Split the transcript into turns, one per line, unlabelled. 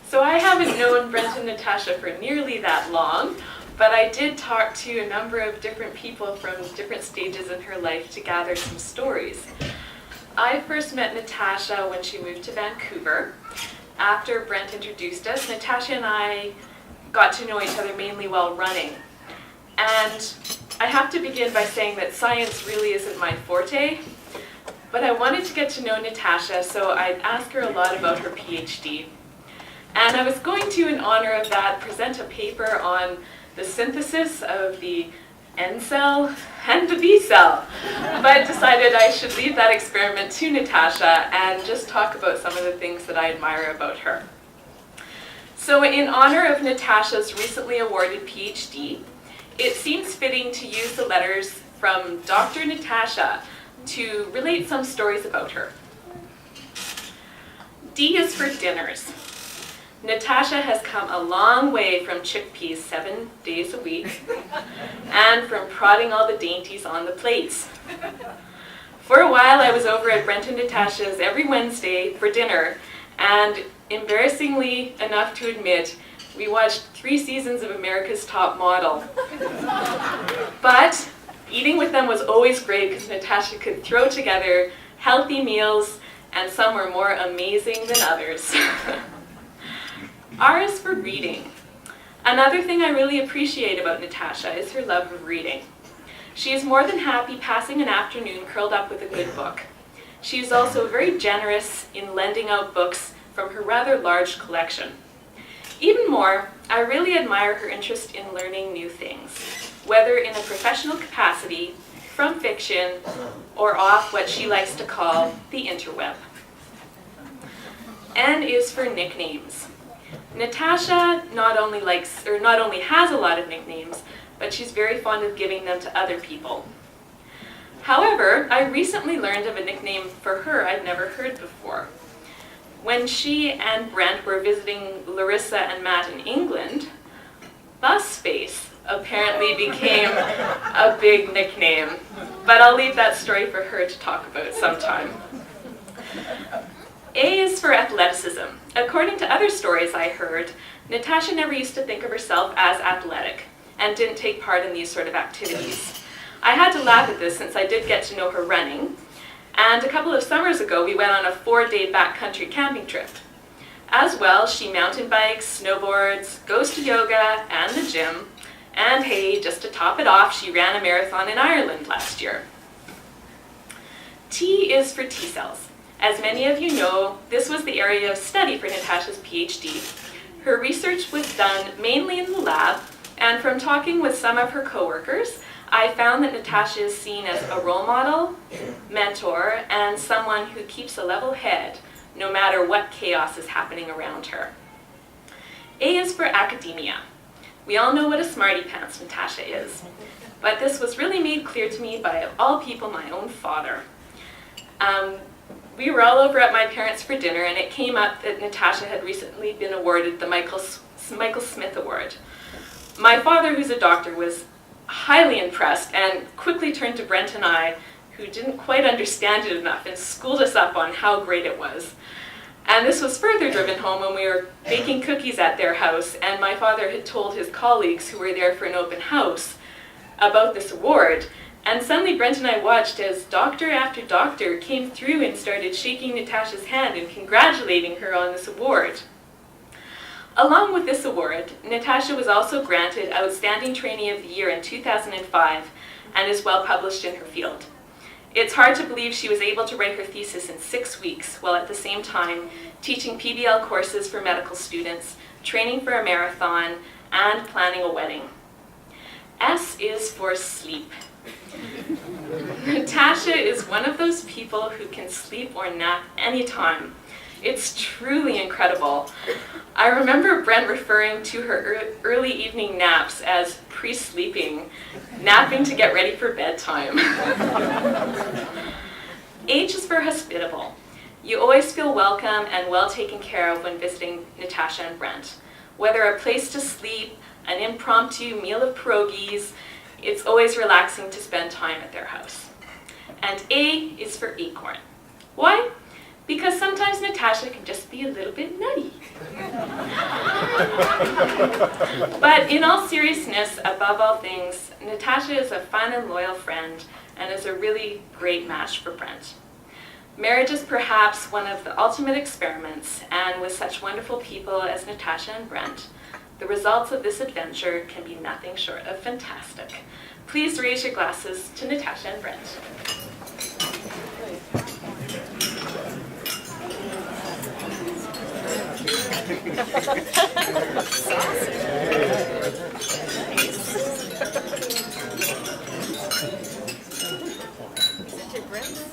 So I haven't known Brent and Natasha for nearly that long, but I did talk to a number of different people from different stages in her life to gather some stories. I first met Natasha when she moved to Vancouver. After Brent introduced us, Natasha and I got to know each other mainly while running. And I have to begin by saying that science really isn't my forte, but I wanted to get to know Natasha, so I'd ask her a lot about her PhD. And I was going to, in honor of that, present a paper on the synthesis of the N cell and the B cell, but decided I should leave that experiment to Natasha and just talk about some of the things that I admire about her. So in honor of Natasha's recently awarded PhD, it seems fitting to use the letters from Dr. Natasha to relate some stories about her. D is for dinners. Natasha has come a long way from chickpeas 7 days a week and from prodding all the dainties on the plates. For a while, I was over at Brent and Natasha's every Wednesday for dinner, and embarrassingly enough to admit, we watched 3 seasons of America's Top Model. But eating with them was always great because Natasha could throw together healthy meals, and some were more amazing than others. R is for reading. Another thing I really appreciate about Natasha is her love of reading. She is more than happy passing an afternoon curled up with a good book. She is also very generous in lending out books from her rather large collection. Even more, I really admire her interest in learning new things, whether in a professional capacity, from fiction, or off what she likes to call the interweb. N is for nicknames. Natasha not only has a lot of nicknames, but she's very fond of giving them to other people. However, I recently learned of a nickname for her I'd never heard before. When she and Brent were visiting Larissa and Matt in England, bus space apparently became a big nickname, but I'll leave that story for her to talk about sometime. A is for athleticism. According to other stories I heard, Natasha never used to think of herself as athletic and didn't take part in these sort of activities. I had to laugh at this since I did get to know her running, and a couple of summers ago we went on a 4-day backcountry camping trip. As well, she mountain bikes, snowboards, goes to yoga and the gym, and hey, just to top it off, she ran a marathon in Ireland last year. T is for T cells. As many of you know, this was the area of study for Natasha's PhD. Her research was done mainly in the lab, and from talking with some of her coworkers, I found that Natasha is seen as a role model, mentor, and someone who keeps a level head, no matter what chaos is happening around her. A is for academia. We all know what a smarty pants Natasha is, but this was really made clear to me by, of all people, my own father. We were all over at my parents for dinner, and it came up that Natasha had recently been awarded the Michael Smith Award. My father, who's a doctor, was highly impressed and quickly turned to Brent and I, who didn't quite understand it enough, and schooled us up on how great it was. And this was further driven home when we were baking cookies at their house, and my father had told his colleagues who were there for an open house about this award. And suddenly Brent and I watched as doctor after doctor came through and started shaking Natasha's hand and congratulating her on this award. Along with this award, Natasha was also granted Outstanding Trainee of the Year in 2005 and is well published in her field. It's hard to believe she was able to write her thesis in 6 weeks, while at the same time teaching PBL courses for medical students, training for a marathon, and planning a wedding. S is for sleep. Natasha is one of those people who can sleep or nap anytime. It's truly incredible. I remember Brent referring to her early evening naps as pre-sleeping, napping to get ready for bedtime. H is for hospitable. You always feel welcome and well taken care of when visiting Natasha and Brent. Whether a place to sleep, an impromptu meal of pierogies, it's always relaxing to spend time at their house. And A is for acorn. Why? Because sometimes Natasha can just be a little bit nutty. But in all seriousness, above all things, Natasha is a fun and loyal friend and is a really great match for Brent. Marriage is perhaps one of the ultimate experiments, and with such wonderful people as Natasha and Brent, the results of this adventure can be nothing short of fantastic. Please raise your glasses to Natasha and Brent.
Brent?